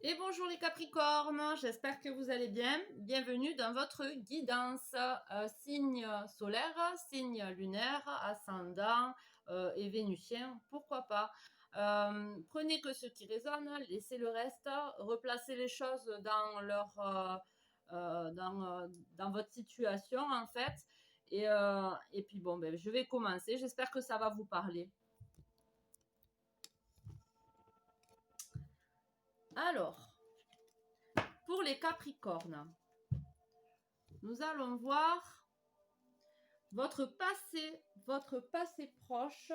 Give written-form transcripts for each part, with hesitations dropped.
Et bonjour les Capricornes, j'espère que vous allez bien. Bienvenue dans votre guidance signe solaire, signe lunaire, ascendant et vénusien, pourquoi pas. Prenez que ce qui résonne, laissez le reste, replacez les choses dans dans votre situation en fait. Et puis bon, je vais commencer, j'espère que ça va vous parler. Alors, pour les Capricornes, nous allons voir votre passé proche.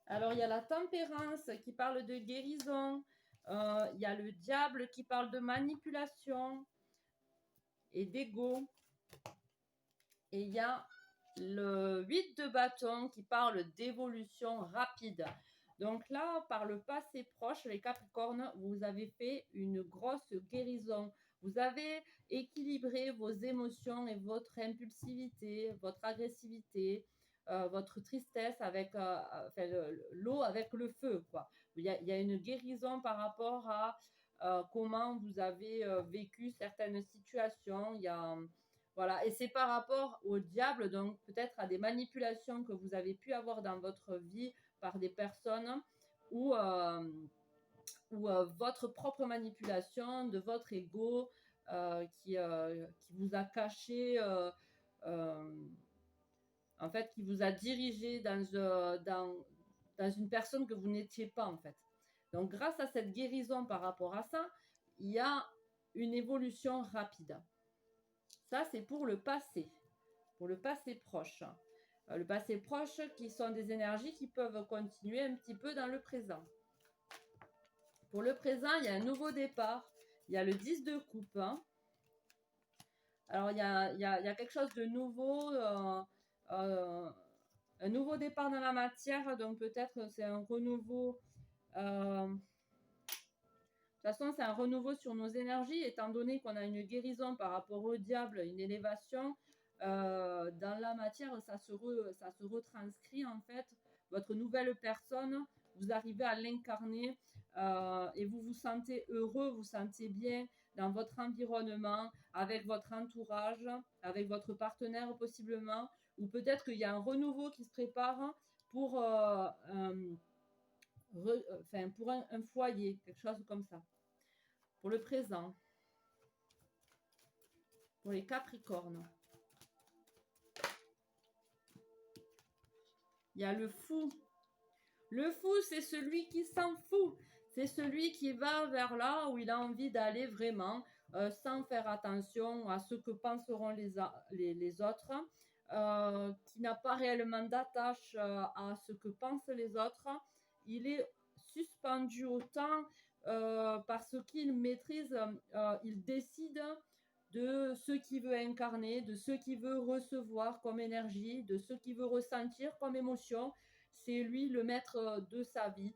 Alors, il y a la tempérance qui parle de guérison. Il y a le diable qui parle de manipulation et d'ego. Et il y a le 8 de bâton qui parle d'évolution rapide. Donc là, par le passé proche, les Capricornes, vous avez fait une grosse guérison. Vous avez équilibré vos émotions et votre impulsivité, votre agressivité, votre tristesse avec l'eau avec le feu, quoi. Il y a une guérison par rapport à comment vous avez vécu certaines situations. Il y a voilà, et c'est par rapport au diable, donc peut-être à des manipulations que vous avez pu avoir dans votre vie par des personnes ou votre propre manipulation de votre ego qui vous a caché, en fait, qui vous a dirigé dans une personne que vous n'étiez pas, en fait. Donc, grâce à cette guérison par rapport à ça, il y a une évolution rapide. Ça, c'est pour le passé proche. Le passé proche qui sont des énergies qui peuvent continuer un petit peu dans le présent. Pour le présent, il y a un nouveau départ. Il y a le 10 de coupe. Alors, il y a quelque chose de nouveau, un nouveau départ dans la matière. Donc, peut-être c'est un renouveau. De toute façon, c'est un renouveau sur nos énergies, étant donné qu'on a une guérison par rapport au diable, une élévation. Dans la matière, ça se retranscrit en fait. Votre nouvelle personne, vous arrivez à l'incarner et vous vous sentez heureux, vous sentez bien dans votre environnement, avec votre entourage, avec votre partenaire possiblement, ou peut-être qu'il y a un renouveau qui se prépare pour, pour un foyer, quelque chose comme ça. Pour le présent, pour les Capricornes. Il y a le fou. Le fou, c'est celui qui s'en fout. C'est celui qui va vers là où il a envie d'aller vraiment, sans faire attention à ce que penseront les autres, qui n'a pas réellement d'attache à ce que pensent les autres. Il est suspendu au temps parce qu'il maîtrise, il décide de ce qu'il veut incarner, de ce qu'il veut recevoir comme énergie, de ce qu'il veut ressentir comme émotion. C'est lui le maître de sa vie.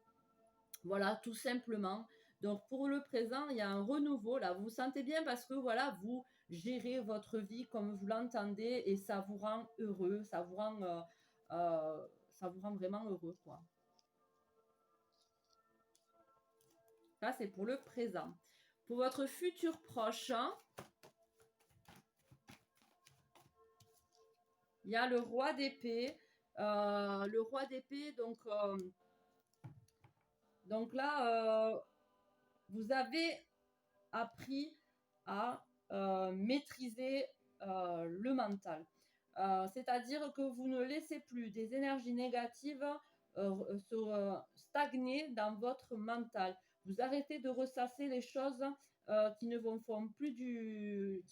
Voilà, tout simplement. Donc pour le présent, il y a un renouveau là. Vous vous sentez bien parce que voilà, vous gérez votre vie comme vous l'entendez et ça vous rend heureux, ça vous rend vraiment heureux, quoi. Ça, c'est pour le présent. Pour votre futur proche, il y a le roi d'épée. Le roi d'épée, donc là, vous avez appris à maîtriser le mental. C'est-à-dire que vous ne laissez plus des énergies négatives stagner dans votre mental. Vous arrêtez de ressasser les choses qui ne vous font qui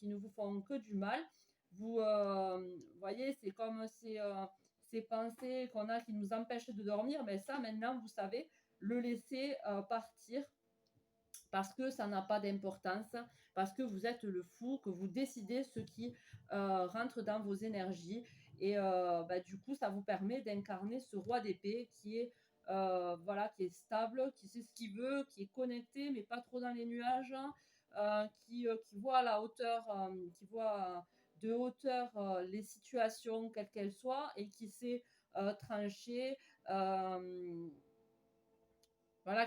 ne vous font que du mal. Vous voyez, c'est comme ces pensées qu'on a qui nous empêchent de dormir, mais ça maintenant vous savez le laisser partir parce que ça n'a pas d'importance, parce que vous êtes le fou, que vous décidez ce qui rentre dans vos énergies. Et du coup, ça vous permet d'incarner ce roi d'épée qui est, voilà, qui est stable, qui sait ce qu'il veut, qui est connecté, mais pas trop dans les nuages, qui voit à la hauteur, qui voit de hauteur les situations, quelles qu'elles soient, et qui sait tranché, voilà, voilà,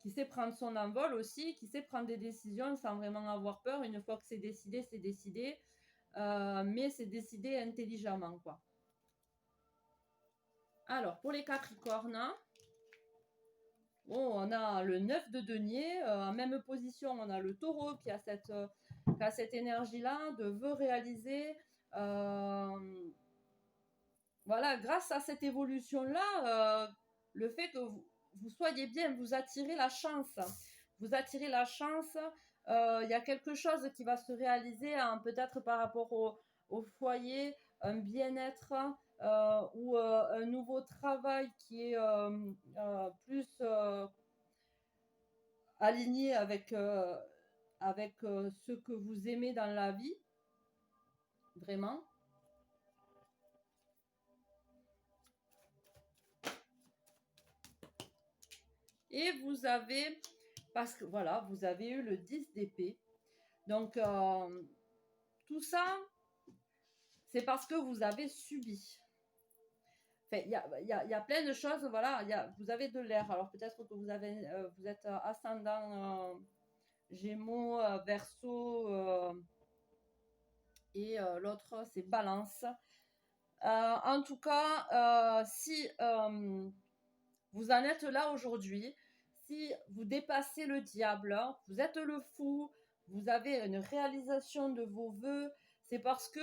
qui sait prendre son envol aussi, qui sait prendre des décisions sans vraiment avoir peur. Une fois que c'est décidé, mais c'est décidé intelligemment, quoi. Alors, pour les Capricornes, bon, on a le 9 de denier, en même position, on a le taureau qui a cette énergie-là de vœux réalisés. Voilà, grâce à cette évolution-là, le fait que vous soyez bien, vous attirez la chance. Vous attirez la chance. Il y a quelque chose qui va se réaliser, hein, peut-être par rapport au foyer, un bien-être ou un nouveau travail qui est plus aligné avec ce que vous aimez dans la vie, vraiment. Et vous avez, parce que voilà, vous avez eu le 10 d'épée. Donc, tout ça, c'est parce que vous avez subi. Enfin, il y a plein de choses, voilà. Vous avez de l'air. Alors, peut-être que vous êtes ascendant Gémeaux, Verseau, et l'autre, c'est Balance. En tout cas, si vous en êtes là aujourd'hui, si vous dépassez le diable, vous êtes le fou, vous avez une réalisation de vos vœux, c'est parce que,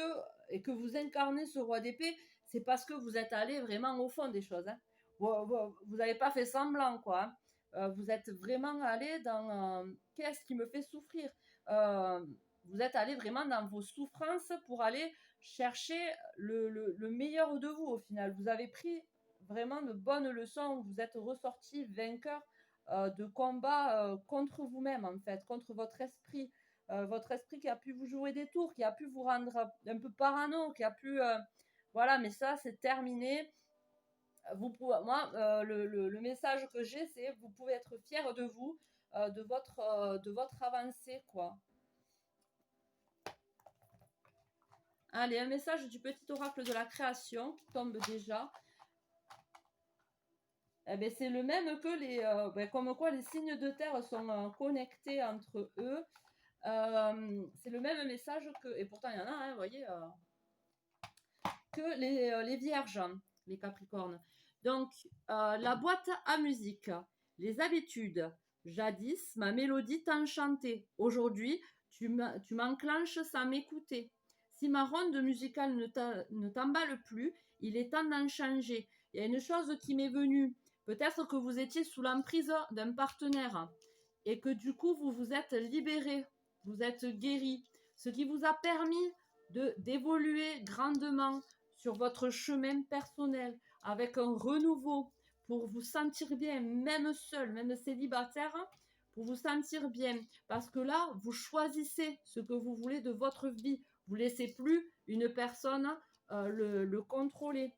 et que vous incarnez ce roi d'épée, c'est parce que vous êtes allé vraiment au fond des choses. Hein. Vous n'avez pas fait semblant, quoi. Hein. Vous êtes vraiment allé dans qu'est-ce qui me fait souffrir. Vous êtes allé vraiment dans vos souffrances pour aller chercher le meilleur de vous au final. Vous avez pris vraiment de bonnes leçons. Vous êtes ressorti vainqueur de combat contre vous-même, en fait, contre votre esprit. Votre esprit qui a pu vous jouer des tours, qui a pu vous rendre un peu parano, qui a pu... voilà, mais ça, c'est terminé. Le message que j'ai, c'est vous pouvez être fier de vous, de votre avancée, quoi. Allez, un message du petit oracle de la création qui tombe déjà. Eh ben, c'est le même que comme quoi les signes de terre sont connectés entre eux. C'est le même message que, et pourtant il y en a, hein, vous voyez, que les vierges, les capricornes. Donc, la boîte à musique, les habitudes. Jadis, ma mélodie t'enchantait. Aujourd'hui, tu m'enclenches sans m'écouter. Si ma ronde musicale ne t'emballe plus, il est temps d'en changer. Il y a une chose qui m'est venue. Peut-être que vous étiez sous l'emprise d'un partenaire et que du coup, vous vous êtes libéré, vous êtes guéri. Ce qui vous a permis d'évoluer grandement sur votre chemin personnel avec un renouveau pour vous sentir bien, même seul, même célibataire, pour vous sentir bien. Parce que là, vous choisissez ce que vous voulez de votre vie. Vous ne laissez plus une personne le contrôler.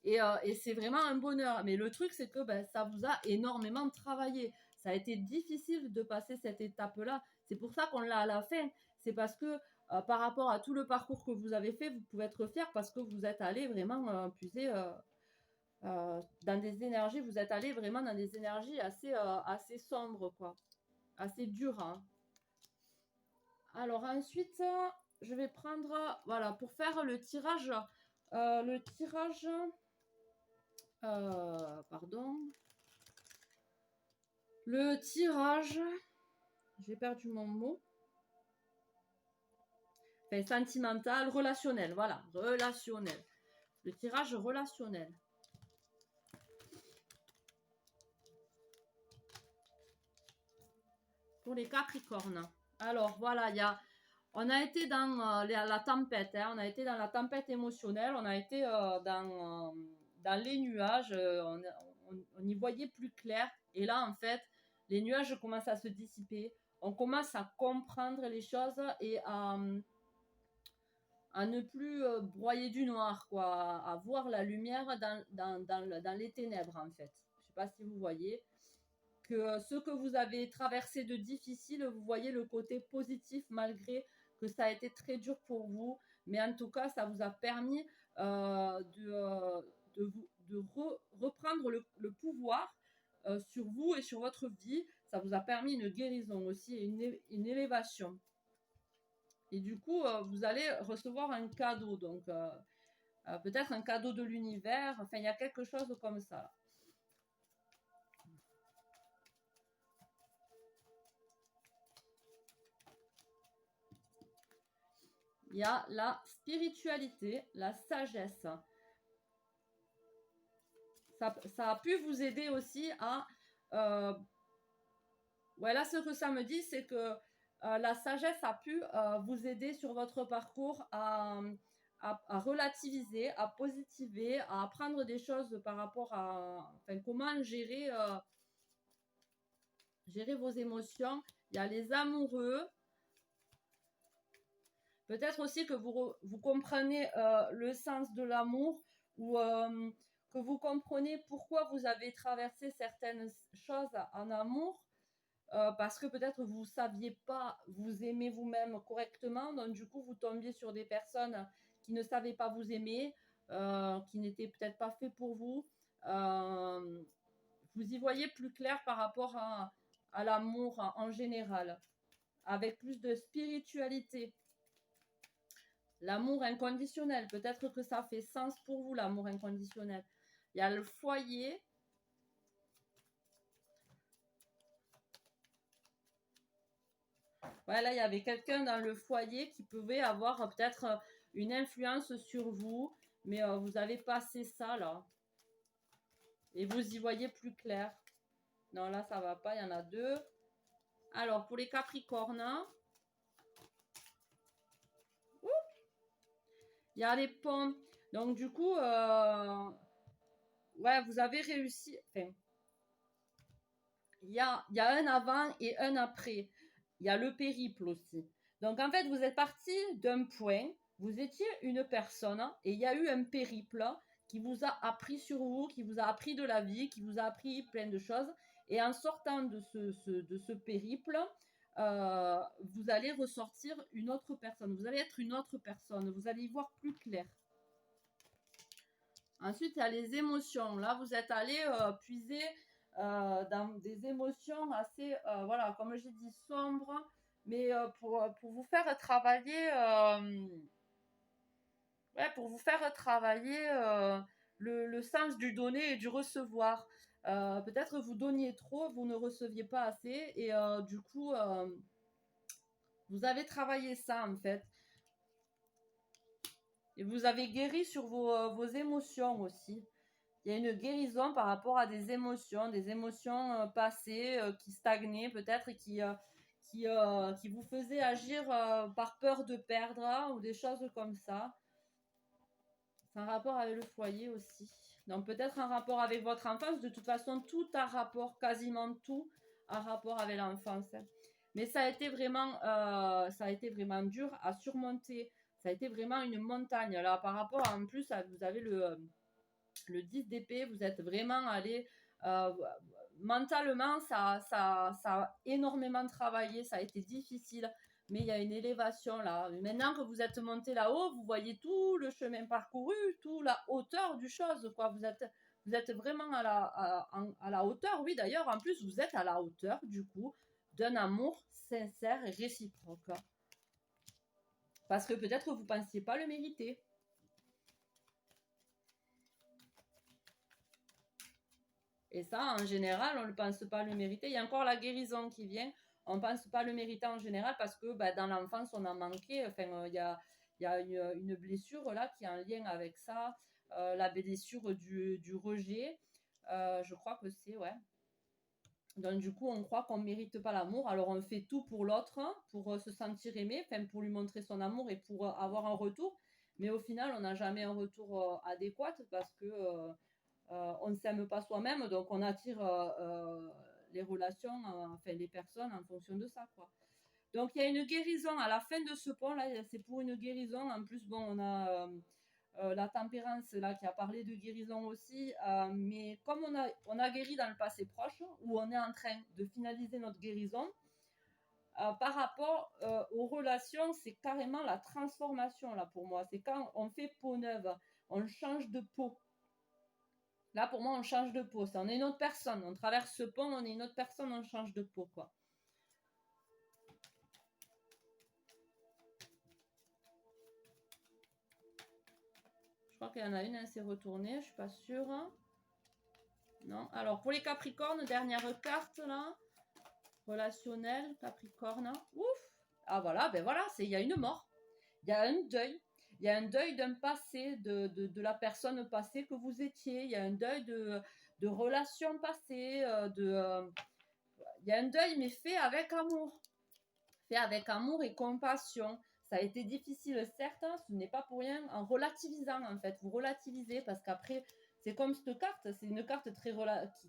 Et c'est vraiment un bonheur. Mais le truc, c'est que ça vous a énormément travaillé. Ça a été difficile de passer cette étape-là. C'est pour ça qu'on l'a à la fin. C'est parce que par rapport à tout le parcours que vous avez fait, vous pouvez être fier parce que vous êtes allé vraiment puiser dans des énergies. Vous êtes allé vraiment dans des énergies assez sombres, quoi. Assez dures. Hein. Alors ensuite, je vais prendre, voilà, pour faire le tirage. Pardon. Le tirage, j'ai perdu mon mot. Enfin, sentimental, relationnel, voilà, relationnel. Le tirage relationnel. Pour les Capricornes. Alors, voilà, on a été dans la tempête, hein, on a été dans la tempête émotionnelle, on a été dans les nuages, on y voyait plus clair. Et là, en fait, les nuages commencent à se dissiper. On commence à comprendre les choses et à ne plus broyer du noir, quoi, à voir la lumière dans les ténèbres, en fait. Je ne sais pas si vous voyez que ce que vous avez traversé de difficile, vous voyez le côté positif malgré que ça a été très dur pour vous. mais en tout cas, ça vous a permis de reprendre le pouvoir sur vous et sur votre vie. Ça vous a permis une guérison aussi et une élévation. Et du coup, vous allez recevoir un cadeau, donc peut-être un cadeau de l'univers. Enfin, il y a quelque chose comme ça. Il y a la spiritualité, la sagesse. Ça a pu vous aider aussi à... ouais, là, ce que ça me dit, c'est que la sagesse a pu vous aider sur votre parcours à relativiser, à positiver, à apprendre des choses par rapport à... Enfin, comment gérer vos émotions. Il y a les amoureux. Peut-être aussi que vous comprenez le sens de l'amour ou que vous comprenez pourquoi vous avez traversé certaines choses en amour parce que peut-être vous ne saviez pas vous aimer vous-même correctement. Donc du coup, vous tombiez sur des personnes qui ne savaient pas vous aimer, qui n'étaient peut-être pas faits pour vous. Vous y voyez plus clair par rapport à l'amour en général, avec plus de spiritualité. L'amour inconditionnel, peut-être que ça fait sens pour vous, l'amour inconditionnel. Il y a le foyer. Voilà, il y avait quelqu'un dans le foyer qui pouvait avoir peut-être une influence sur vous, mais vous avez passé ça là. Et vous y voyez plus clair. Non, là, ça va pas, il y en a deux. Alors, pour les Capricornes, il y a les ponts. Donc, du coup, ouais, vous avez réussi. Enfin, il y a un avant et un après. Il y a le périple aussi. Donc, en fait, vous êtes parti d'un point, vous étiez une personne et il y a eu un périple qui vous a appris sur vous, qui vous a appris de la vie, qui vous a appris plein de choses. Et en sortant de ce périple, vous allez ressortir une autre personne. Vous allez être une autre personne. Vous allez y voir plus clair. Ensuite, il y a les émotions. Là, vous êtes allé puiser dans des émotions assez, voilà, comme j'ai dit, sombres, mais pour vous faire travailler, ouais, pour vous faire travailler le sens du donner et du recevoir. Peut-être vous donniez trop, vous ne receviez pas assez, et du coup, vous avez travaillé ça en fait. Et vous avez guéri sur vos émotions aussi. Il y a une guérison par rapport à des émotions passées qui stagnaient peut-être et qui vous faisaient agir par peur de perdre ou des choses comme ça. C'est un rapport avec le foyer aussi. Donc peut-être un rapport avec votre enfance. De toute façon, tout a rapport, quasiment tout a rapport avec l'enfance. Mais ça a été vraiment dur à surmonter. Ça a été vraiment une montagne. Là, par rapport en plus, vous avez le 10 d'épée, vous êtes vraiment allé mentalement, ça a énormément travaillé, ça a été difficile, mais il y a une élévation là. Maintenant que vous êtes monté là-haut, vous voyez tout le chemin parcouru, toute la hauteur du chose, quoi. Vous êtes vraiment à la hauteur, oui, d'ailleurs, en plus, vous êtes à la hauteur, du coup, d'un amour sincère et réciproque. Parce que peut-être vous ne pensiez pas le mériter. Et ça, en général, on ne pense pas le mériter. Il y a encore la guérison qui vient. On ne pense pas le mériter en général parce que dans l'enfance, on a manqué. Enfin, il y a une blessure là qui est en lien avec ça. La blessure du rejet. Je crois que c'est, ouais. Donc, du coup, on croit qu'on ne mérite pas l'amour. Alors, on fait tout pour l'autre, hein, pour se sentir aimé, pour lui montrer son amour et pour avoir un retour. Mais au final, on n'a jamais un retour adéquat parce que on ne s'aime pas soi-même, donc on attire les relations, enfin les personnes en fonction de ça, quoi. Donc il y a une guérison à la fin de ce pont là, c'est pour une guérison. En plus, bon, on a la tempérance là qui a parlé de guérison aussi, mais comme on a guéri dans le passé proche, où on est en train de finaliser notre guérison, par rapport aux relations, c'est carrément la transformation là pour moi. C'est quand on fait peau neuve, on change de peau. Là, pour moi, on change de peau. On est une autre personne. On traverse ce pont, on est une autre personne, on change de peau, quoi. Je crois qu'il y en a une, elle s'est retournée, je suis pas sûre. Non. Alors, pour les Capricornes, dernière carte, là. Relationnel, Capricorne. Ouf. Ah, voilà, ben voilà, il y a une mort. Il y a un deuil. Il y a un deuil d'un passé, de la personne passée que vous étiez. Il y a un deuil de relations passées. Il y a un deuil, mais fait avec amour. Fait avec amour et compassion. Ça a été difficile, certes, hein, ce n'est pas pour rien, en relativisant, en fait. Vous relativisez, parce qu'après, c'est comme cette carte, c'est une carte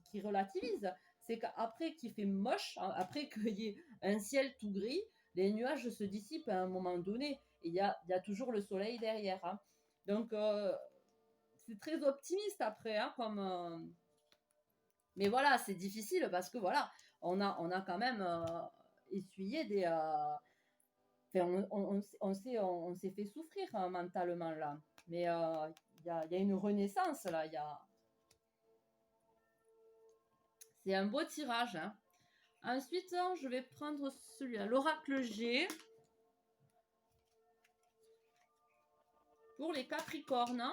qui relativise. C'est qu'après qu'il fait moche, après qu'il y ait un ciel tout gris, les nuages se dissipent à un moment donné. Et il y a toujours le soleil derrière. Hein. Donc, c'est très optimiste après, hein, mais voilà, c'est difficile parce que voilà, on a quand même essuyé des... Enfin, on s'est fait souffrir hein, mentalement là. Mais il y a une renaissance là. C'est un beau tirage. Hein. Ensuite, je vais prendre celui-là, l'oracle G. Pour les Capricornes.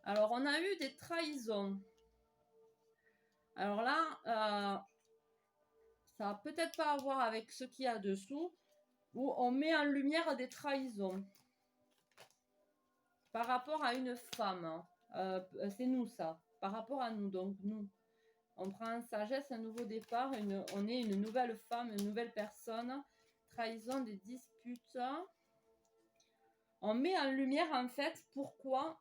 Alors, on a eu des trahisons. Alors là, ça va peut-être pas avoir avec ce qu'il y a dessous, où on met en lumière des trahisons par rapport à une femme. C'est nous ça, par rapport à nous. Donc nous, on prend en sagesse un nouveau départ, on est une nouvelle femme, une nouvelle personne. Trahison, des disputes. On met en lumière en fait pourquoi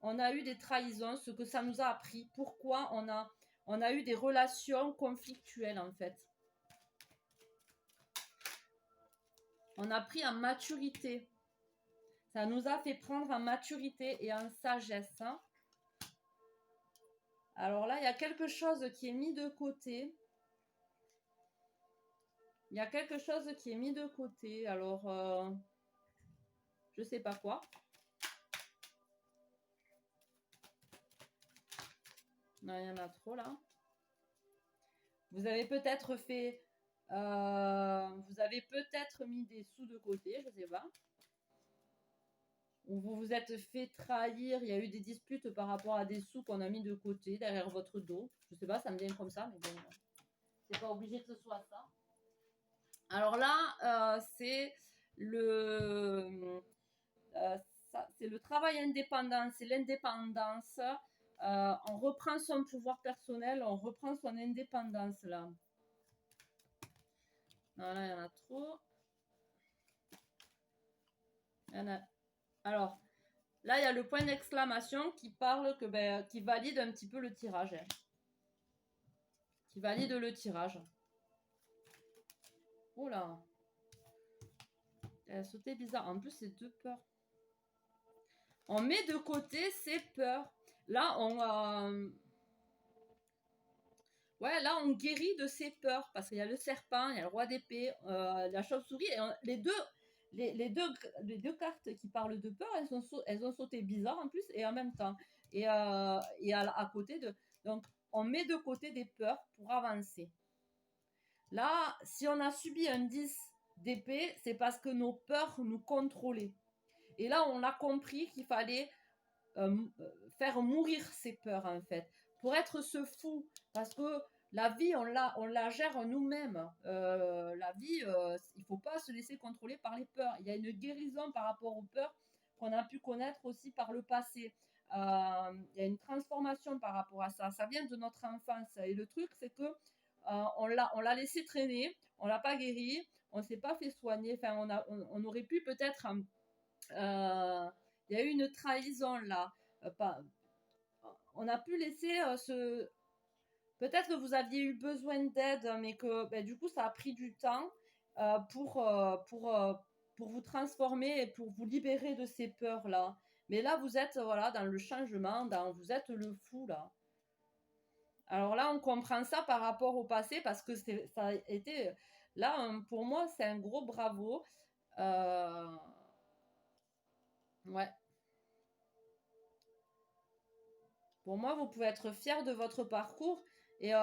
on a eu des trahisons, ce que ça nous a appris, pourquoi on a eu des relations conflictuelles en fait. On a pris en maturité. Ça nous a fait prendre en maturité et en sagesse. Hein. Alors là, il y a quelque chose qui est mis de côté. Il y a quelque chose qui est mis de côté. Alors, je sais pas quoi. Non, il y en a trop là. Vous avez peut-être fait... vous avez peut-être mis des sous de côté, je sais pas. Ou vous vous êtes fait trahir, il y a eu des disputes par rapport à des sous qu'on a mis de côté derrière votre dos. Je sais pas, ça me vient comme ça, mais bon, c'est pas obligé que ce soit ça. Alors là, c'est c'est le travail indépendant, c'est l'indépendance. On reprend son pouvoir personnel, on reprend son indépendance là. Non, là, il y en a trop. Il y en a... Alors, là, il y a le point d'exclamation qui parle, qui valide un petit peu le tirage. Hein. Qui valide le tirage. Oh là. Elle a sauté bizarre. En plus, c'est deux peurs. On met de côté ses peurs. Là, ouais, là, on guérit de ses peurs. Parce qu'il y a le serpent, il y a le roi d'épée, la chauve-souris. Et les deux cartes qui parlent de peur, elles ont sauté bizarre en plus et en même temps. Et à côté de... Donc, on met de côté des peurs pour avancer. Là, si on a subi un 10 d'épée, c'est parce que nos peurs nous contrôlaient. Et là, on a compris qu'il fallait faire mourir ces peurs, en fait. Pour être ce fou. Parce que la vie, on la gère nous-mêmes. La vie, il ne faut pas se laisser contrôler par les peurs. Il y a une guérison par rapport aux peurs qu'on a pu connaître aussi par le passé. Il y a une transformation par rapport à ça. Ça vient de notre enfance. Et le truc, c'est que on l'a laissé traîner, on l'a pas guéri, on s'est pas fait soigner. Enfin, on aurait pu peut-être... il y a eu une trahison là. On a pu laisser peut-être que vous aviez eu besoin d'aide, mais que du coup ça a pris du temps pour vous transformer et pour vous libérer de ces peurs là. Mais là vous êtes voilà dans le changement, vous êtes le fou là. Alors là on comprend ça par rapport au passé parce que ça a été Là, pour moi, c'est un gros bravo. Ouais. Pour moi, vous pouvez être fier de votre parcours. Et ouais.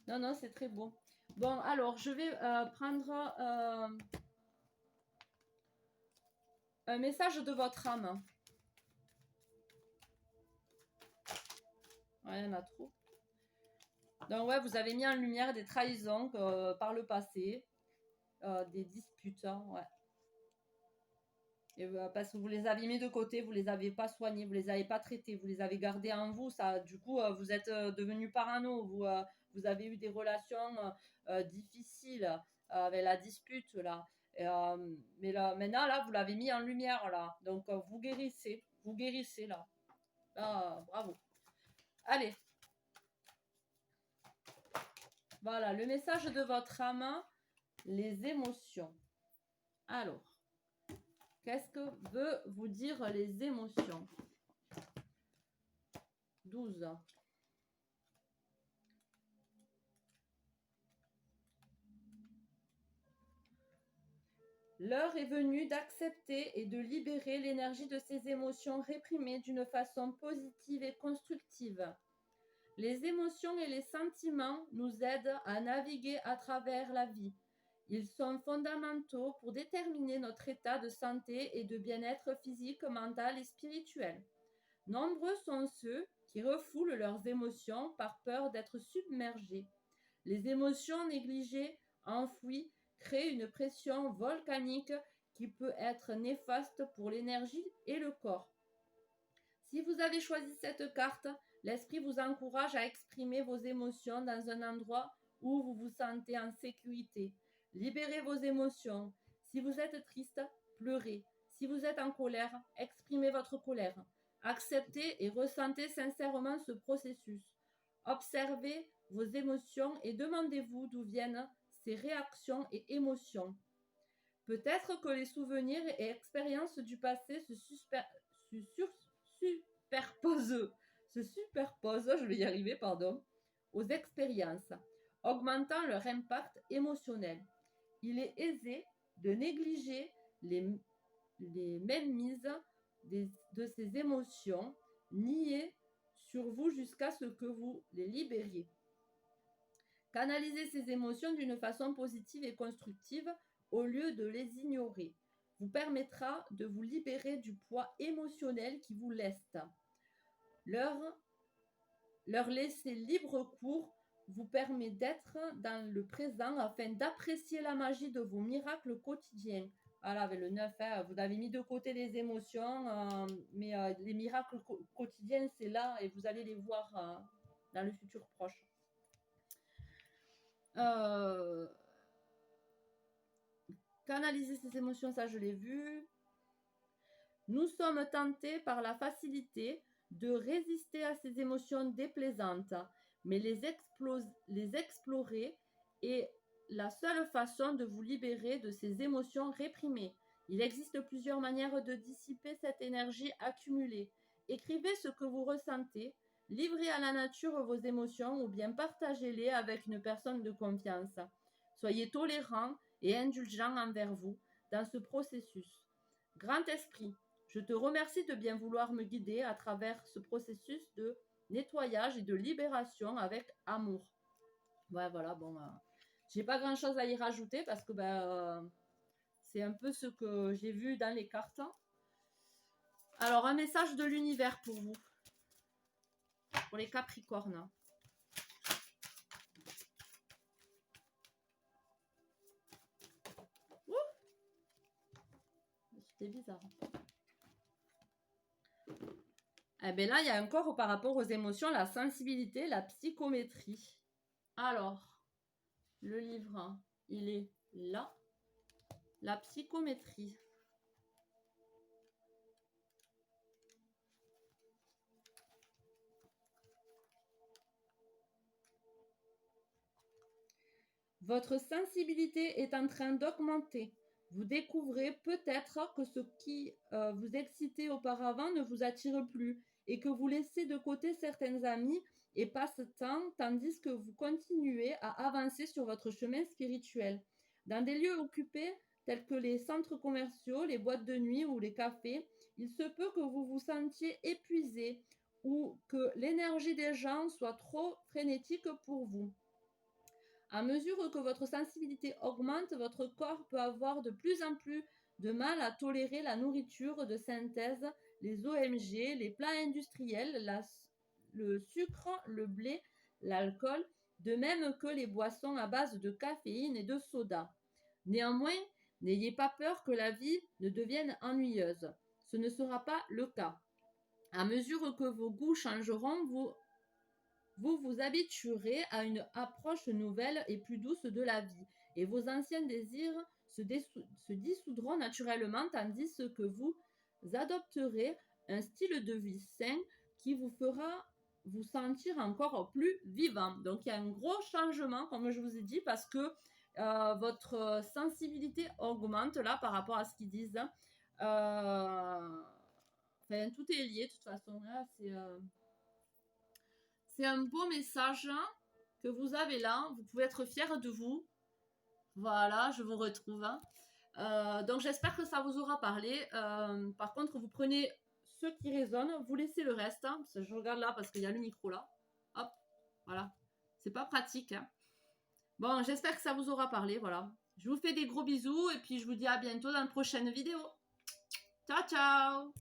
Non, non, c'est très beau. Bon, alors, je vais prendre un message de votre âme. Ouais, il y en a trop. Donc, ouais, vous avez mis en lumière des trahisons par le passé, des disputes, hein, ouais. Et, parce que vous les avez mis de côté, vous les avez pas soignés, vous les avez pas traités, vous les avez gardés en vous. Ça, du coup, vous êtes devenu parano. Vous avez eu des relations difficiles avec la dispute là. Et, mais là, maintenant là, vous l'avez mis en lumière là. Donc vous guérissez là. Là, bravo. Allez, voilà le message de votre âme, les émotions. Alors, qu'est-ce que veut vous dire les émotions? 12. L'heure est venue d'accepter et de libérer l'énergie de ces émotions réprimées d'une façon positive et constructive. Les émotions et les sentiments nous aident à naviguer à travers la vie. Ils sont fondamentaux pour déterminer notre état de santé et de bien-être physique, mental et spirituel. Nombreux sont ceux qui refoulent leurs émotions par peur d'être submergés. Les émotions négligées, enfouies, créent une pression volcanique qui peut être néfaste pour l'énergie et le corps. Si vous avez choisi cette carte, l'esprit vous encourage à exprimer vos émotions dans un endroit où vous vous sentez en sécurité. Libérez vos émotions. Si vous êtes triste, pleurez. Si vous êtes en colère, exprimez votre colère. Acceptez et ressentez sincèrement ce processus. Observez vos émotions et demandez-vous d'où viennent ces réactions et émotions. Peut-être que les souvenirs et expériences du passé superposent, je vais y arriver, pardon, aux expériences, augmentant leur impact émotionnel. Il est aisé de négliger les mainmises de ces émotions, niées sur vous jusqu'à ce que vous les libériez. Canalisez ces émotions d'une façon positive et constructive au lieu de les ignorer vous permettra de vous libérer du poids émotionnel qui vous leste. Leur laisser libre cours vous permet d'être dans le présent afin d'apprécier la magie de vos miracles quotidiens. Voilà, avec le 9, hein, vous avez mis de côté les émotions, mais les miracles quotidiens, c'est là et vous allez les voir dans le futur proche. Canaliser ses émotions, ça je l'ai vu. Nous sommes tentés par la facilité de résister à ces émotions déplaisantes, mais les explorer est la seule façon de vous libérer de ces émotions réprimées. Il existe plusieurs manières de dissiper cette énergie accumulée. Écrivez ce que vous ressentez, livrez à la nature vos émotions ou bien partagez-les avec une personne de confiance. Soyez tolérant et indulgent envers vous dans ce processus. Grand esprit, je te remercie de bien vouloir me guider à travers ce processus de nettoyage et de libération avec amour. Ouais, voilà, bon, j'ai pas grand chose à y rajouter parce que c'est un peu ce que j'ai vu dans les cartes. Alors, un message de l'univers pour vous, pour les Capricornes. C'était bizarre. Eh bien là, il y a encore par rapport aux émotions, la sensibilité, la psychométrie. Alors, le livre, il est là. La psychométrie. Votre sensibilité est en train d'augmenter. Vous découvrez peut-être que ce qui vous excitait auparavant ne vous attire plus et que vous laissez de côté certains amis et passe-temps, tandis que vous continuez à avancer sur votre chemin spirituel. Dans des lieux occupés, tels que les centres commerciaux, les boîtes de nuit ou les cafés, il se peut que vous vous sentiez épuisé ou que l'énergie des gens soit trop frénétique pour vous. À mesure que votre sensibilité augmente, votre corps peut avoir de plus en plus de mal à tolérer la nourriture de synthèse, les OMG, les plats industriels, le sucre, le blé, l'alcool, de même que les boissons à base de caféine et de soda. Néanmoins, n'ayez pas peur que la vie ne devienne ennuyeuse. Ce ne sera pas le cas. À mesure que vos goûts changeront, vous vous habituerez à une approche nouvelle et plus douce de la vie, et vos anciens désirs se dissoudront naturellement, tandis que vous adopterez un style de vie sain qui vous fera vous sentir encore plus vivant. Donc il y a un gros changement, comme je vous ai dit, parce que votre sensibilité augmente là par rapport à ce qu'ils disent. Enfin, tout est lié de toute façon. Là, c'est un beau message que vous avez là. Vous pouvez être fiers de vous. Voilà, je vous retrouve. Donc j'espère que ça vous aura parlé. Par contre, vous prenez ceux qui résonnent, vous laissez le reste. Je regarde là parce qu'il y a le micro là. Hop, voilà. C'est pas pratique. Hein. Bon, j'espère que ça vous aura parlé. Voilà. Je vous fais des gros bisous et puis je vous dis à bientôt dans une prochaine vidéo. Ciao, ciao!